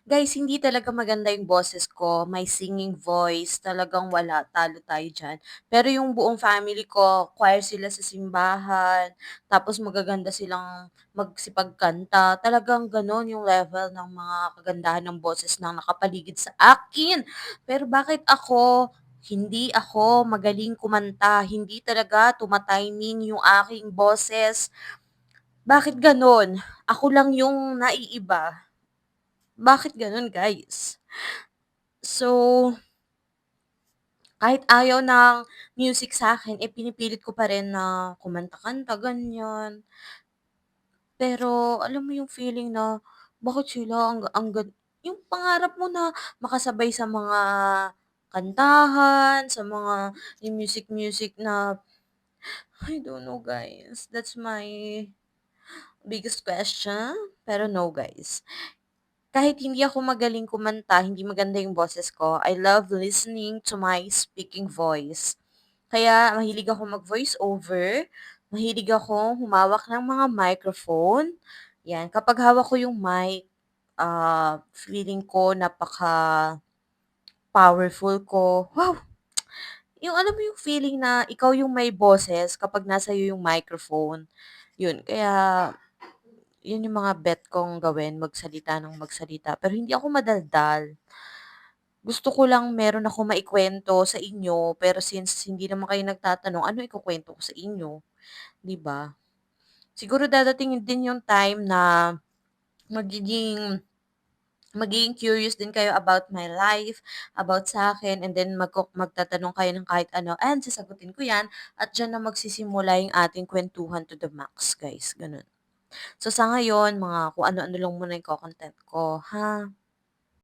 Guys, hindi talaga maganda yung boses ko, my singing voice, talagang wala, talo tayo diyan. Pero yung buong family ko, choir sila sa simbahan, tapos magaganda silang magsipagkanta, talagang gano'n yung level ng mga kagandahan ng boses ng nakapaligid sa akin. Pero bakit ako, hindi ako magaling kumanta, hindi talaga tuma-timing yung aking boses. Bakit gano'n? Ako lang yung naiiba. Bakit gano'n, guys? So, kahit ayaw ng music sa'kin, eh, pinipilit ko pa rin na kumanta-kanta, ganyan. Pero alam mo yung feeling na, bakit sila yung pangarap mo na makasabay sa mga kantahan, sa mga yung music-music na I don't know, guys. That's my biggest question. Pero no, guys. Kahit hindi ako magaling kumanta, hindi maganda yung boses ko, I love listening to my speaking voice. Kaya mahilig ako mag-voice over, mahilig akong humawak ng mga microphone. 'Yan, kapag hawak ko yung mic, feeling ko napaka-powerful ko. Wow! Yung alam mo yung feeling na ikaw yung may boses kapag nasa iyo yung microphone, yun. Kaya yun yung mga bet kong gawin, magsalita ng magsalita. Pero hindi ako madaldal. Gusto ko lang meron akong maikwento sa inyo, pero since hindi naman kayo nagtatanong, ano ikukuwento ko sa inyo, 'di ba? Siguro dadating din yung time na magiging magiging curious din kayo about my life, about sa'kin, and then magtatanong kayo ng kahit ano, and sasagutin ko 'yan at diyan na magsisimula yung ating kuwentuhan to the max, guys, gano'n. So, sa ngayon mga kung ano-ano lang muna yung iko-content ko, ha?